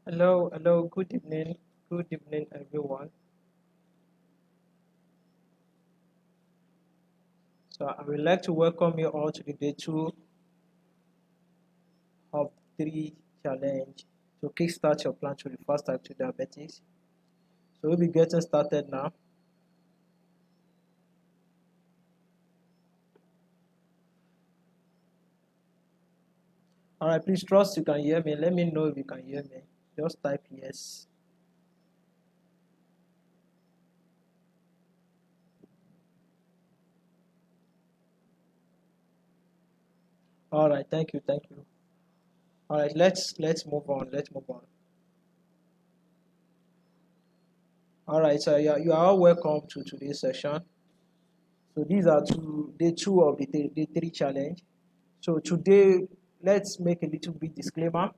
Good evening, everyone. So I would like to welcome you all to the day two of three challenge to kickstart your plan to reverse type 2 diabetes. So we'll be getting started now. All right, please trust you can hear me. Let me know if you can hear me. Just type yes. All right, thank you. All right, let's move on. Let's move on. All right, so you are all welcome to today's session. So these are day two of the day three challenge. So today, let's make a little bit disclaimer.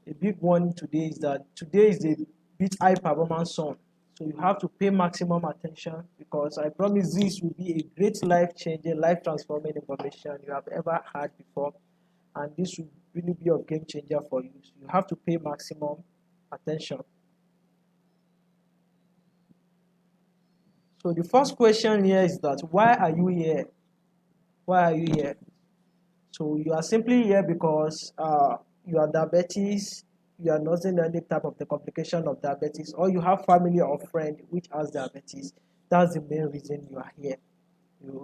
A big one today is that today is a bit high performance zone. So you have to pay maximum attention because I promise this will be a great life changing, life transforming information you have ever had before. And this will really be a game changer for you. So you have to pay maximum attention. So the first question here is that why are you here? Why are you here? So you are simply here because you are diabetes, you are nursing any type of the complication of diabetes, or you have family or friend which has diabetes. That's the main reason you are here.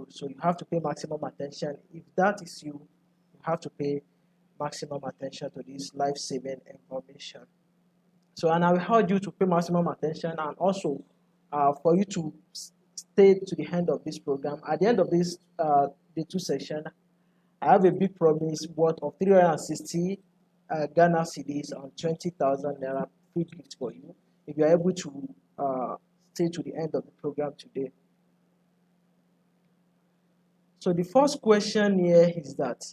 So you have to pay maximum attention. If that is you, you have to pay maximum attention to this life-saving information. So, and I will urge you to pay maximum attention and also for you to stay to the end of this program. At the end of this day two session, I have a big promise worth of 360 Ghana cedis and 20,000 naira free gift for you if you are able to stay to the end of the program today. So the first question here is that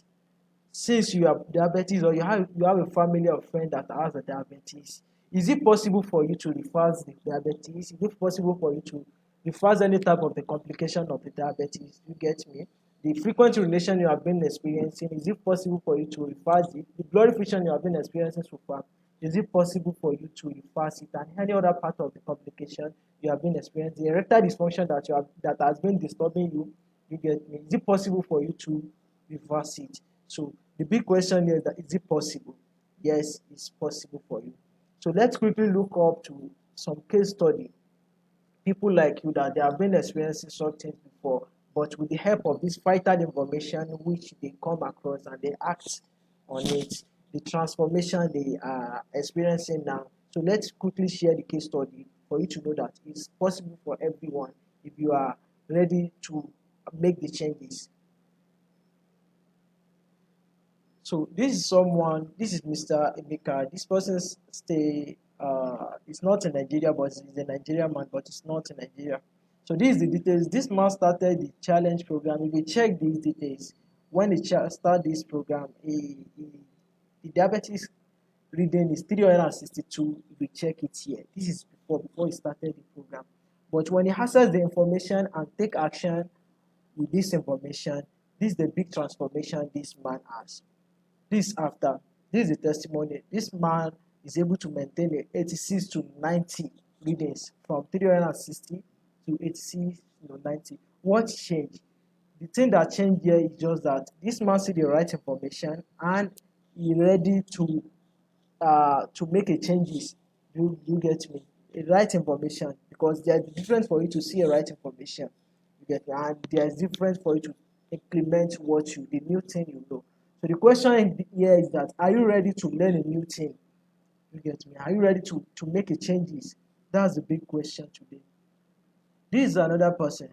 since you have diabetes or you have a family or friend that has a diabetes, is it possible for you to reverse the diabetes? Is it possible for you to reverse any type of the complication of the diabetes? You get me? The frequent urination you have been experiencing, is it possible for you to reverse it? The blood fiction you have been experiencing so far, is it possible for you to reverse it? And any other part of the complication you have been experiencing, the erectile dysfunction that has been disturbing you, you get me? Is it possible for you to reverse it? So the big question here is that is it possible? Yes, it's possible for you. So let's quickly look up to some case study. People like you that they have been experiencing some things before, but with the help of this vital information which they come across and they act on it, the transformation they are experiencing now. So let's quickly share the case study for you to know that it's possible for everyone if you are ready to make the changes. So this is Mr. Emeka. This person stay, is not in Nigeria, but he's a Nigerian man, but it's not in Nigeria. So this is the details. This man started the challenge program. If you check these details, when he started this program, the diabetes reading is 362. If you check it here, this is before he started the program. But when he access the information and take action with this information, this is the big transformation this man has. This after this is the testimony. This man is able to maintain a 86 to 90 readings from 360 to 86 to 90. What changed? The thing that changed here is just that this man see the right information and he ready to make a changes. You get me? A right information because there's difference for you to see a right information. You get me? And there's difference for you to implement what you the new thing you know. So the question here is that are you ready to learn a new thing? You get me? Are you ready to make a changes? That's the big question today. This is another person.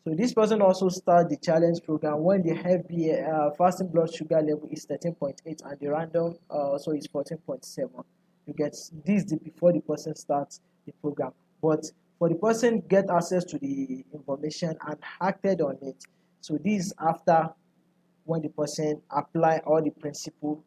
So this person also started the challenge program when the heavy fasting blood sugar level is 13.8 and the random also is 14.7. You get this before the person starts the program. But for the person get access to the information and acted on it. So this after when the person apply all the principle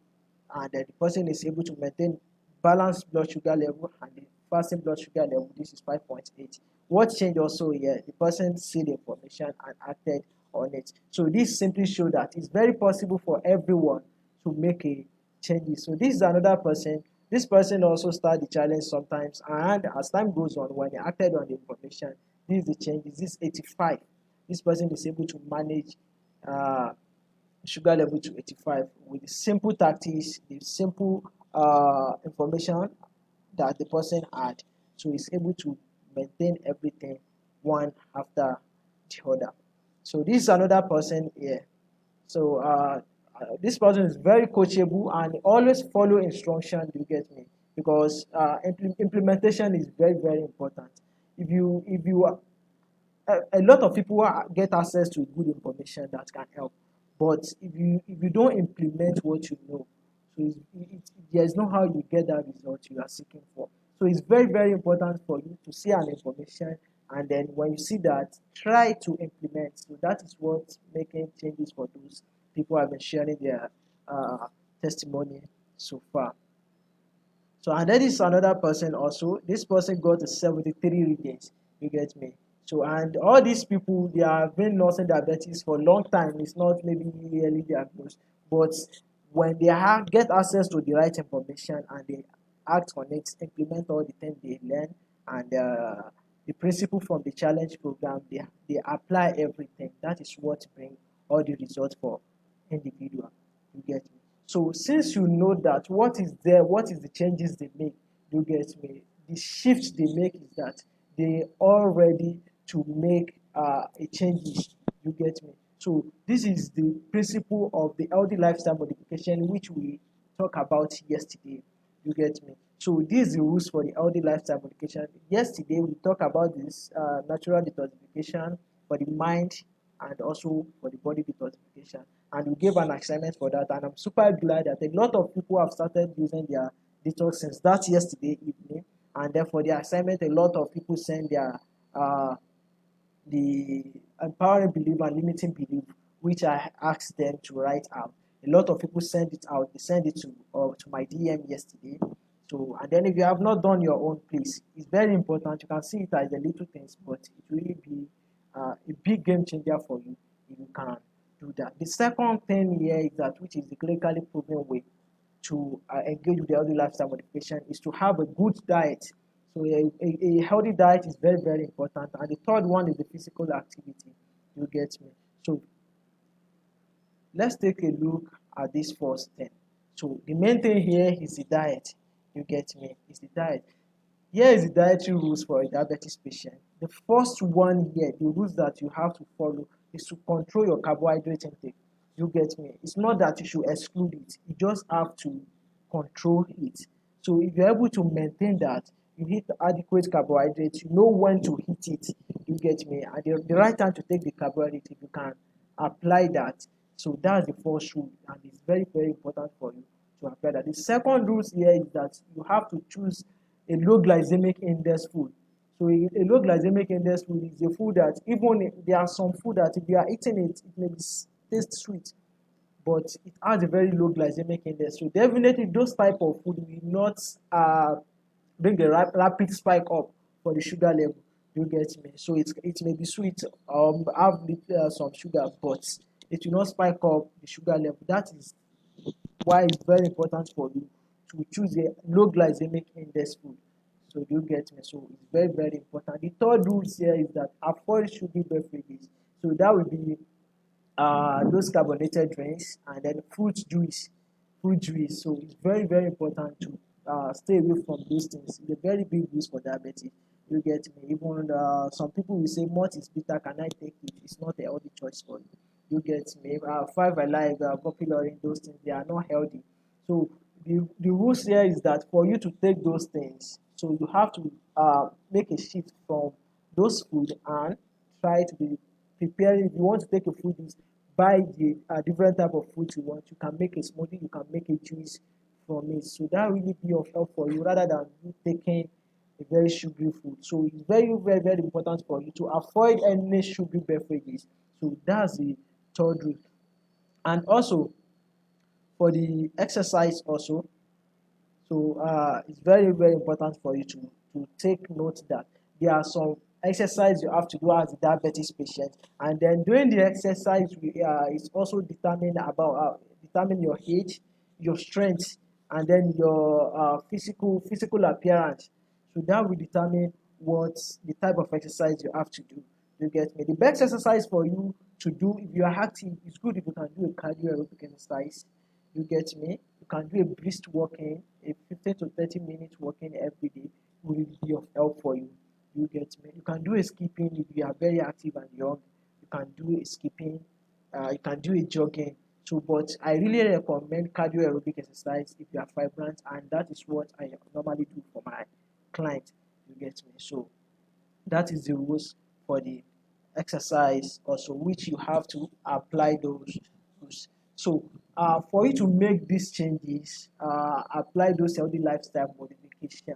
and the person is able to maintain balanced blood sugar level and the fasting blood sugar level, this is 5.8. What changed also here? The person see the information and acted on it. So this simply shows that it's very possible for everyone to make a changes. So this is another person this person also start the challenge sometimes, and as time goes on, when he acted on the information, this is the change. This is 85. This person is able to manage uh, sugar level to 85 with the simple tactics, the simple information that the person had. So he's able to maintain everything one after the other. So this is another person here. So this person is very coachable and always follow instruction. You get me? Because implementation is very very important. If you a lot of people get access to good information that can help, but if you don't implement what you know, so there's no how you get that result you are seeking for. So it's very very important for you to see an information, and then when you see that, try to implement. So that is what making changes for those people have been sharing their testimony so far. So and then is another person also. This person got a 73 readings. You get me? So and all these people they have been nursing diabetes for a long time. It's not maybe early diagnosed, but when they get access to the right information and they act on it, implement all the things they learn and the principle from the challenge program, they apply everything. That is what bring all the results for individual. You get me? So since you know that what is there, what is the changes they make, you get me? The shift they make is that they all ready to make a changes. You get me? So this is the principle of the healthy lifestyle modification which we talked about yesterday. You get me? So these are the rules for the healthy lifestyle modification. Yesterday we talked about this natural detoxification for the mind and also for the body detoxification. And we gave an assignment for that. And I'm super glad that a lot of people have started using their detox since that yesterday evening. And then for the assignment, a lot of people send their the empowering belief and limiting belief, which I asked them to write out. A lot of people send it out. They send it to my DM yesterday. So and then if you have not done your own, please, it's very important. You can see it as the little things, but it will really be a big game changer for you if you can do that. The second thing here is that, which is the clinically proven way to engage with the healthy lifestyle modification, is to have a good diet. So a healthy diet is very very important. And the third one is the physical activity. You get me? So let's take a look at this first thing. So the main thing here is the diet. You get me? It's the diet. Here is the dietary rules for a diabetes patient. The first one here, the rules that you have to follow, is to control your carbohydrate intake. You get me? It's not that you should exclude it. You just have to control it. So if you're able to maintain that, you hit adequate carbohydrates, you know when to hit it. You get me? And the right time to take the carbohydrate, if you can apply that. So that's the first rule, and it's very, very important for you to apply that. The second rule here is that you have to choose a low glycemic index food. So a low glycemic index food is a food that even there are some food that if you are eating it, it may taste sweet, but it has a very low glycemic index. So definitely those type of food will not bring a rapid spike up for the sugar level. You get me? So it may be sweet, have some sugar, but it will not spike up the sugar level. That is why it's very important for you to choose a low glycemic index food. So you get me? So it's very, very important. The third rule here is that avoid sugary beverages. So that will be those carbonated drinks and then fruit juice. Fruit juice. So it's very, very important to stay away from those things. It's a very big risk for diabetes. You get me? Even some people will say malt is bitter. Can I take it? It's not a healthy choice for you. You get me? Five alive, popular in those things. They are not healthy. So the rules here is that for you to take those things, so you have to make a shift from those food and try to be preparing. If you want to take a food, is buy the different type of food you want. You can make a smoothie, you can make a juice from it. So that really be of help for you rather than you taking a very sugary food. So it's very, very, very important for you to avoid any sugary beverages. So that's the third rule. And also for the exercise also, so it's very, very important for you to take note that there are some exercise you have to do as a diabetes patient, and then during the exercise, it's also determine your age, your strength, and then your physical appearance. So that will determine what the type of exercise you have to do. You get me? The best exercise for you to do if you are active is good if you can do a cardio aerobic exercise. You get me? You can do a brisk walking, a 15 to 30 minutes walking every day will be of help for you. You get me? You can do a skipping if you are very active and young. You can do a skipping. You can do a jogging. So, but I really recommend cardio aerobic exercise if you are vibrant, and that is what I normally do for my clients. You get me? So that is the rules for the exercise also, which you have to apply those rules. So for you to make these changes, apply those healthy lifestyle modification,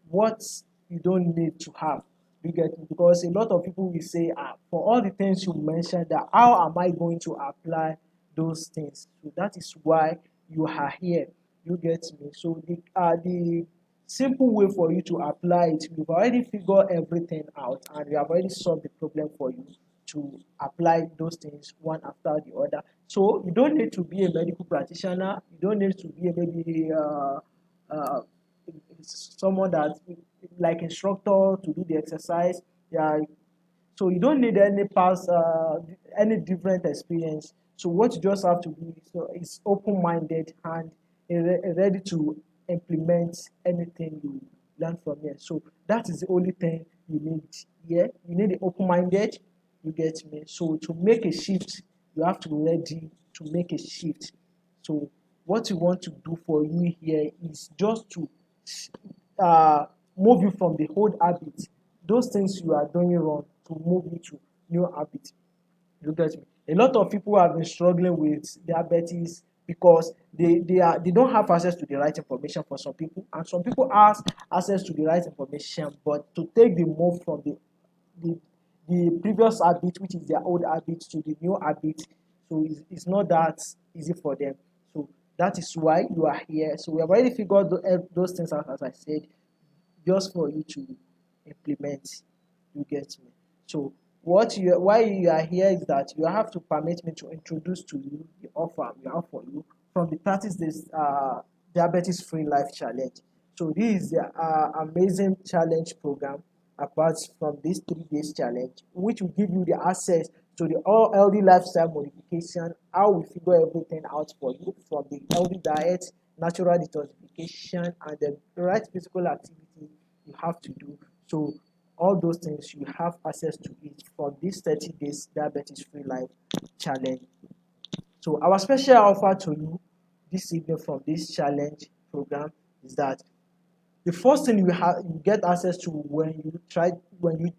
what you don't need to have. You get me? Because a lot of people will say, for all the things you mentioned, that how am I going to apply those things? So that is why you are here. You get me? So the simple way for you to apply it, we've already figured everything out and we have already solved the problem for you to apply those things one after the other. So you don't need to be a medical practitioner, you don't need to be a maybe uh, someone that like instructor to do the exercise. Yeah, so you don't need any different experience. So what you just have to do is open-minded and ready to implement anything you learn from here. So that is the only thing you need here. You need the open-minded. You get me? So to make a shift, you have to be ready to make a shift. So what you want to do for you here is just to uh, move you from the old habit, those things you are doing wrong, to move you to new habit. You get me? A lot of people have been struggling with diabetes because they don't have access to the right information for some people, and some people have access to the right information, but to take the move from the, the previous habit, which is their old habit, to the new habit, so it's not that easy for them. So that is why you are here. So we have already figured those things out, as I said, just for you to implement. You get me? So why you are here is that you have to permit me to introduce to you the offer we have for you from the 30 days diabetes free life challenge. So this is the amazing challenge program apart from this 3 days challenge, which will give you the access to the all healthy lifestyle modification, how we figure everything out for you from the healthy diet, natural detoxification, and the right physical activity you have to do. So all those things you have access to it from this 30 days diabetes free life challenge. So our special offer to you this evening from this challenge program is that the first thing you get access to when you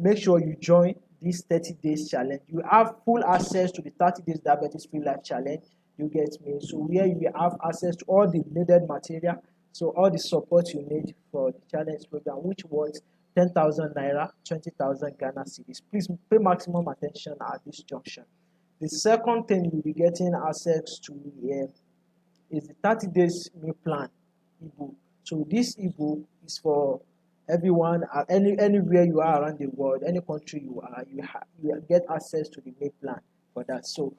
make sure you join this 30 days challenge, you have full access to the 30 days diabetes free life challenge. You get me? So where you have access to all the needed material, so all the support you need for the challenge program, which was 10,000 naira, 20,000 Ghana cedis. Please pay maximum attention at this junction. The second thing you'll be getting access to here is the 30 days meal plan ebook. So this ebook is for everyone, anywhere you are around the world, any country you are, you get access to the meal plan for that. So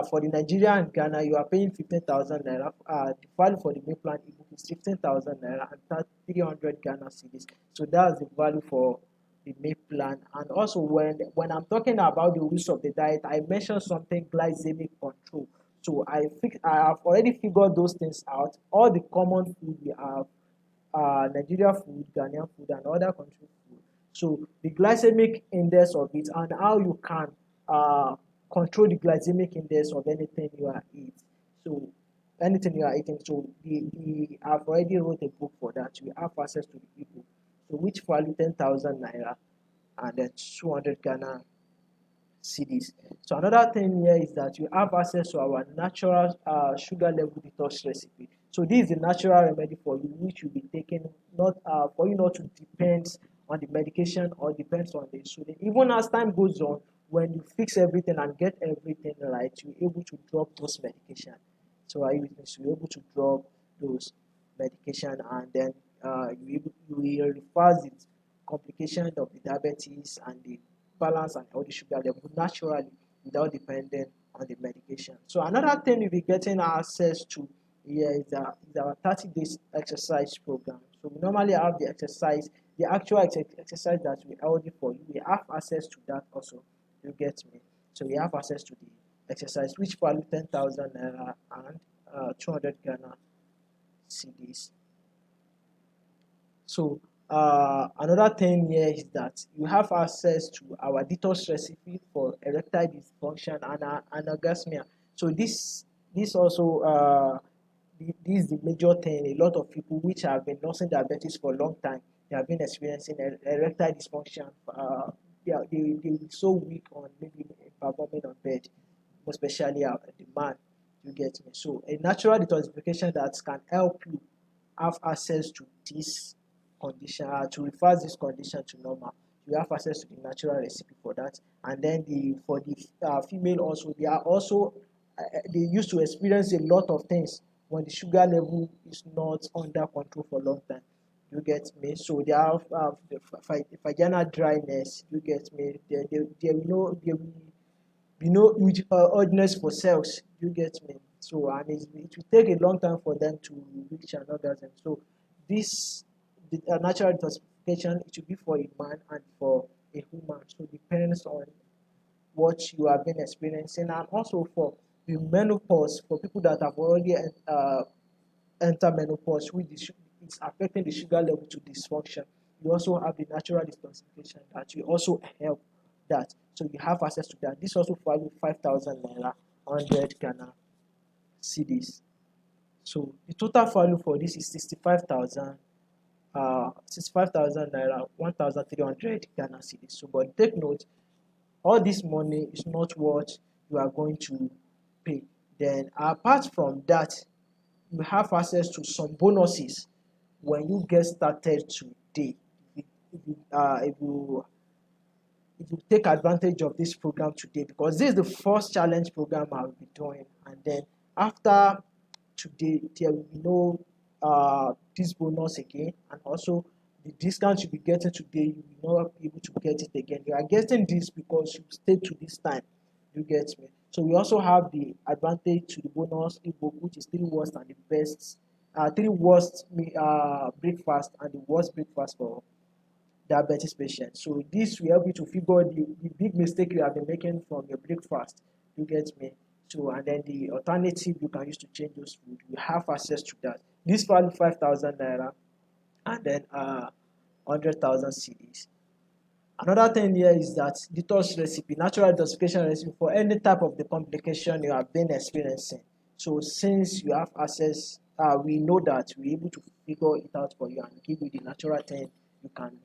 for the Nigeria and Ghana, you are paying 15,000 naira. The value for the meal plan ebook is 15,000 naira and 300 Ghana cedis. So that's the value for the meal plan. And also when I'm talking about the rules of the diet, I mentioned something glycemic control. So I have already figured those things out. All the common food we have, Nigeria food, Ghanaian food, and other country food. So the glycemic index of it and how you can control the glycemic index of anything you are eating. So anything you are eating. So I've already wrote a book for that. You have access to the ebook. So which value 10,000 naira and then 200 Ghana cedis. So another thing here is that you have access to our natural sugar level detox recipe. So this is a natural remedy for you, which you'll be taking not for you not to depend on the medication or depends on the insulin. Even as time goes on, when you fix everything and get everything right, you're able to drop those medication. So are you with me? So you're able to drop those medication, and then you will reverse the complication of the diabetes and the balance and healthy sugar level naturally without depending on the medication. So another thing you'll be getting access to here is our 30 days exercise program. So we normally have the exercise, the actual exercise that we held for you. We have access to that also. You get me? So we have access to the exercise, which value 10,000 naira and 200 Ghana cedis. So another thing here is that you have access to our detox recipe for erectile dysfunction and anorgasmia. So this also this is the major thing. A lot of people which have been nursing diabetes for a long time, they have been experiencing erectile dysfunction. They were so weak on maybe performing on bed, most especially the man. You get me? So a natural detoxification that can help you have access to this condition, to reverse this condition to normal. You have access to the natural recipe for that. And then for the female also, they are also they used to experience a lot of things when the sugar level is not under control for a long time. You get me? So they have the vaginal dryness. You get me? They will with urgency for cells. You get me? So and it will take a long time for them to reach an orgasm. So this the natural detoxification, it should be for a man and for a woman. So it depends on what you have been experiencing, and also for the menopause, for people that have already entered menopause, which is affecting the sugar level to dysfunction. You also have the natural detoxification that will also help that. So you have access to that. This also value 5,000 naira, 100 Ghana cedis. So the total value for this is 65,000 naira, 1,300 Ghana cedis. So but take note, all this money is not what you are going to pay. Then apart from that, you have access to some bonuses when you get started today. If you, uh, if you if you take advantage of this program today, because this is the first challenge program I'll be doing, and then after today there will be no this bonus again, and also the discount you'll be getting today you will not be able to get it again. You are getting this because you stayed to this time. You get me? So we also have the advantage to the bonus ebook, which is three worst breakfast and the worst breakfast for diabetes patients. So this will help you to figure the big mistake you have been making from your breakfast. You get me? So and then the alternative you can use to change those food. You have access to that. This value 5,000 naira and then 100,000 cedis. Another thing here is that detox recipe, natural detoxification recipe for any type of the complication you have been experiencing. So since you have access, we know that we're able to figure it out for you and give you the natural thing you can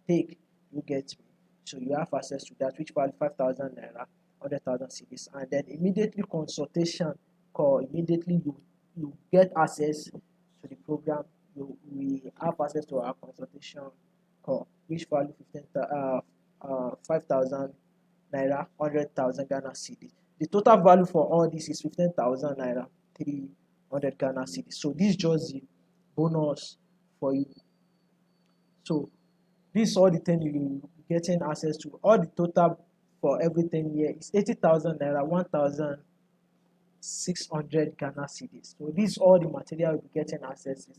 take. You get me? So you have access to that, which value 5,000 naira, 100,000 cedis, and then immediately consultation call. Immediately you get access to the program. We have access to our consultation call, which value 5,000 naira, 100,000 Ghana cedis. The total value for all this is 15,000 naira, 300 Ghana cedis. So this is just the bonus for you. So this is all the thing you getting access to. All the total for everything here is 80,000 naira, 1,600 Ghana cedis. So this is all the material you'll be getting access to.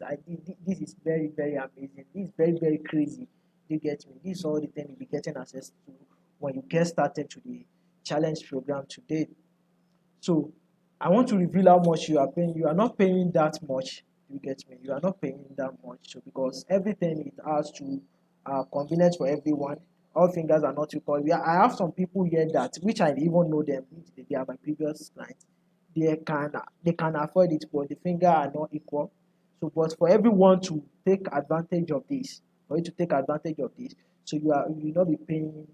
This is very, very amazing. This is very, very crazy. You get me? This is all the thing you'll be getting access to when you get started to the challenge program today. So I want to reveal how much you are paying. You are not paying that much. You get me? You are not paying that much. So because everything it has to convenient for everyone. All fingers are not equal. I have some people here that which I even know them. They are my previous clients. They can afford it, but the finger are not equal. So, but for everyone to take advantage of this, for you to take advantage of this, so you will not be paying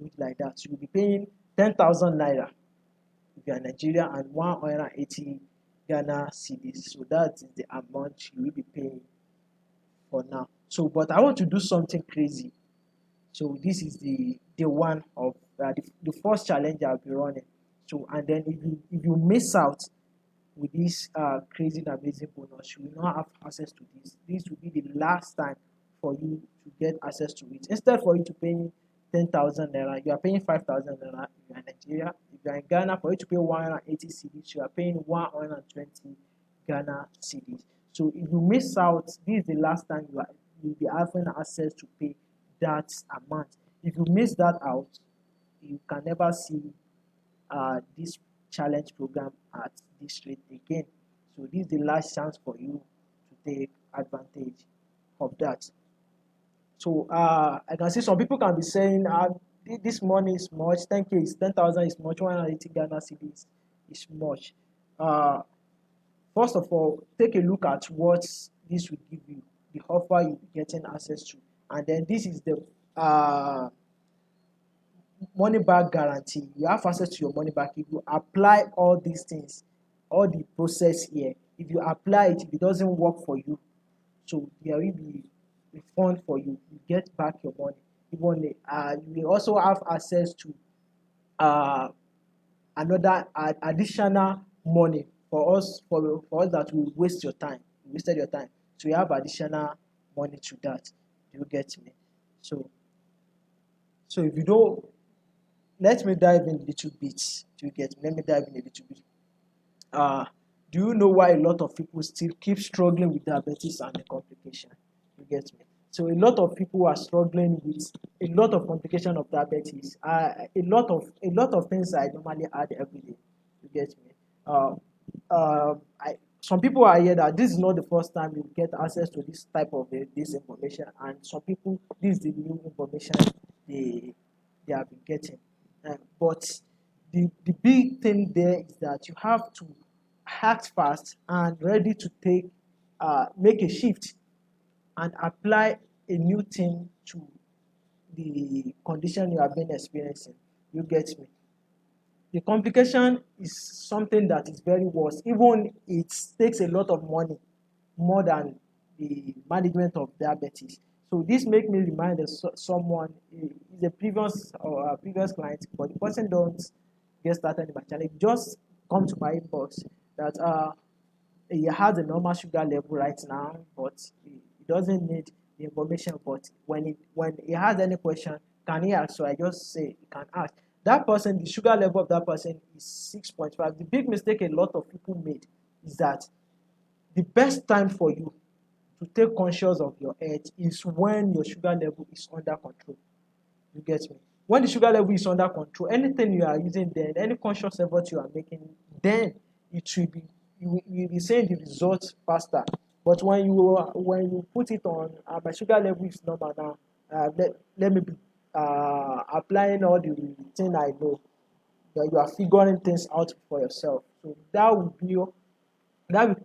it like that. So you'll be paying 10,000 naira if you are Nigeria and 180 Ghana cedis. So that is the amount you will be paying for now. So, but I want to do something crazy. So this is the one of the first challenge I'll be running. So and then if you miss out with this crazy and amazing bonus, you will not have access to this. This will be the last time for you to get access to it. Instead for you to pay 10,000 naira, you are paying 5,000 naira if you are in Nigeria. If you are in Ghana, for you to pay 180 cedis, you are paying 120 Ghana cedis. So if you miss out, this is the last time you'll be having access to pay that amount. If you miss that out, you can never see this challenge program at this rate again. So this is the last chance for you to take advantage of that. So I can see some people can be saying this money is much, 10K is 10,000 is much, 180 Ghana cedis is much. Uh, First of all, take a look at what this will give you, the offer you'll be getting access to, and then this is the money back guarantee. You have access to your money back if you apply all these things, all the process here. If you apply it, if it doesn't work for you, so there will be a fund for you. You get back your money. Even you will also have access to uh, another additional money for us that will waste your time. You wasted your time. So you have additional money to that. Do you get me? So if you don't, let me dive in a little bit. Do you get me? Let me dive in a little bit. Uh, do you know why a lot of people still keep struggling with diabetes and the complication? You get me? So a lot of people are struggling with a lot of complication of diabetes. A lot of things I normally add every day. You get me? Uh, some people are here that this is not the first time you get access to this type of this information, and some people this is the new information they they have been getting. But the big thing there is that you have to act fast and ready to make a shift and apply a new thing to the condition you have been experiencing. You get me? The complication is something that is very worse. Even it takes a lot of money more than the management of diabetes. So this make me remind someone is a previous or a previous client, but the person don't get started in my channel. Just come to my inbox that he has a normal sugar level right now, but he doesn't need the information. But when he has any question, can he ask? So I just say he can ask. That person, the sugar level of that person is 6.5. The big mistake a lot of people made is that the best time for you to take conscious of your health is when your sugar level is under control. You get me? When the sugar level is under control, anything you are using then, any conscious effort you are making, then it will be you will be seeing the results faster. But when you put it on, my sugar level is normal now. Let me be applying all the thing I know. That you are figuring things out for yourself. So that will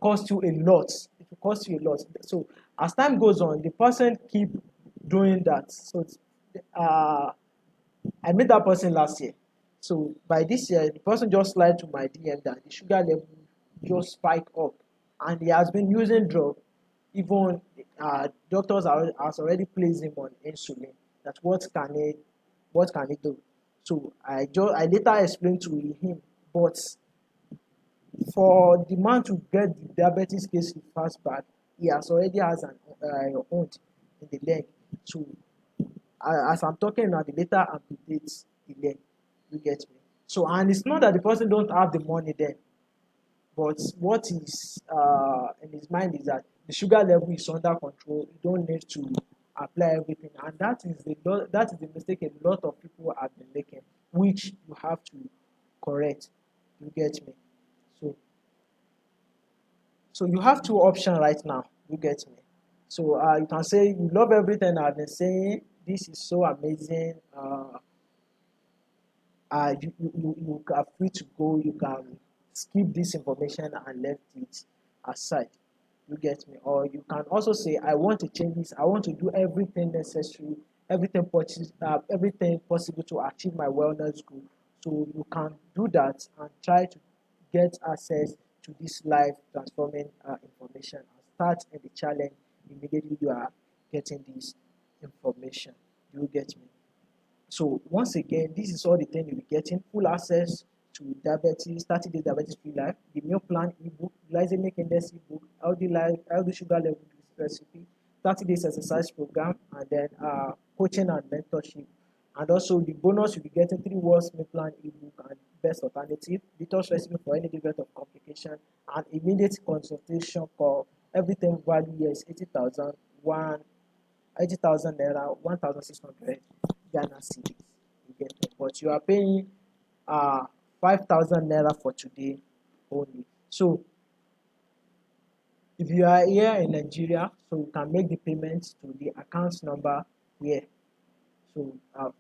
cost you a lot. It will cost you a lot. So as time goes on, the person keep doing that. So uh, I met that person last year. So by this year, the person just slide to my DM that the sugar level just spike up, and he has been using drug. Even doctors has already placed him on insulin. That what can he do? So I later explained to him, but for the man to get the diabetes case fast back, he has an wound in the leg. So as I'm talking now, the later amputates the leg. You get me? So and it's not that the person don't have the money then, but what is in his mind is that the sugar level is under control. You don't need to apply everything, and that is the mistake a lot of people have been making, which you have to correct. You get me? So you have two options right now. You get me? So you can say you love everything I've been saying. This is so amazing. You are free to go. You can skip this information and left it aside. You get me? Or you can also say, I want to change this. I want to do everything necessary, everything possible to achieve my wellness goal. So you can do that and try to get access to this life transforming information and start in the challenge immediately you are getting this information. You get me? So once again, this is all the thing you'll be getting: full access to diabetes, 30 days diabetes free life, the meal plan ebook, glycemic index ebook, healthy life, healthy sugar level recipe, 30 days exercise program, and then coaching and mentorship. And also the bonus you'll be getting 3 words meal plan ebook and best alternative, detox recipe for any degree of complication, and immediate consultation call. Everything value here is 80,000, 80,000 naira, 1,600 Ghana cedis. You get me? But you are paying 5,000 naira for today only. So if you are here in Nigeria, so you can make the payment to the account number here. So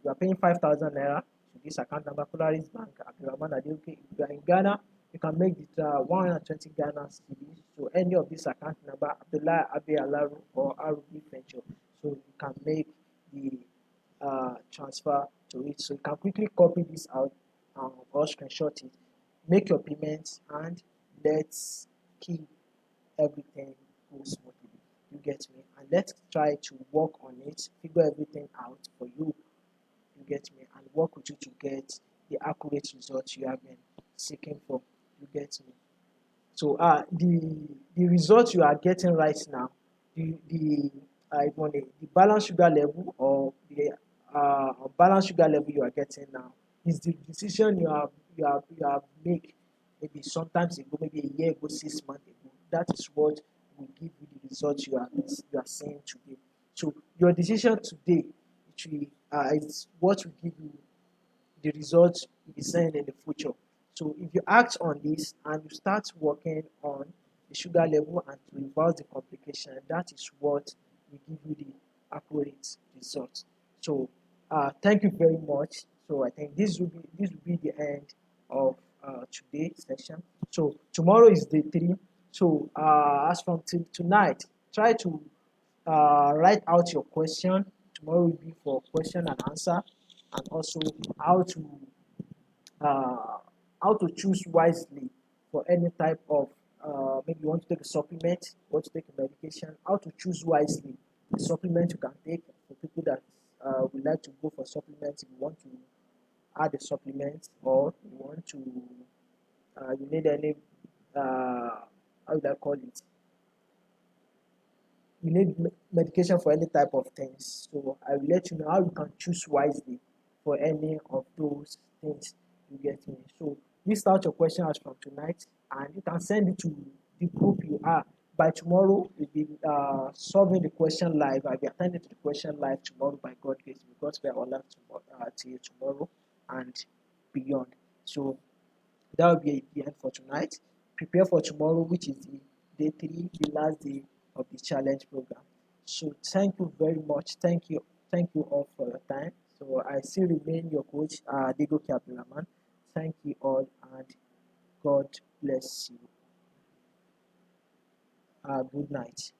you are paying 5,000 naira to this account number, Polaris Bank, Abdulrahman Adeoke. If you are in Ghana, you can make it 120 Ghana cedis to any of this account number, Abdullah Abe Alaru or Arubi Venture. So you can make the transfer to it. So you can quickly copy this out or screenshot it, make your payments, and let's keep everything go smoothly. You get me? And let's try to work on it, figure everything out for you. You get me? And work with you to get the accurate results you have been seeking for. You get me? So the results you are getting right now, the balance sugar level or the balance sugar level you are getting now is the decision you have make maybe sometimes ago, maybe a year ago, 6 months ago. That is what will give you the results you are seeing today. So your decision today, is what will give you the results you'll be seeing in the future. So if you act on this and you start working on the sugar level and to reverse the complication, that is what will give you the accurate results. So thank you very much. So I think this will be the end of today's session. So tomorrow is day 3. So as from tonight, try to write out your question. Tomorrow will be for question and answer, and also how to uh, how to choose wisely for any type of maybe you want to take a supplement, you want to take a medication, how to choose wisely the supplement you can take for people that would like to go for supplements. If you want to add a supplement, or you want to you need any how would I call it, you need medication for any type of things. So I will let you know how you can choose wisely for any of those things. You get me? So list out your question as from tonight, and you can send it to the group you are. By tomorrow, we'll be solving the question live. I'll be attending to the question live tomorrow by God grace, because we are online till tomorrow and beyond. So that will be the end for tonight. Prepare for tomorrow, which is the day 3, the last day of the challenge program. So thank you very much. Thank you all for your time. So I still remain your coach, Digo Abdulrahman. Thank you all, and God bless you. Good night.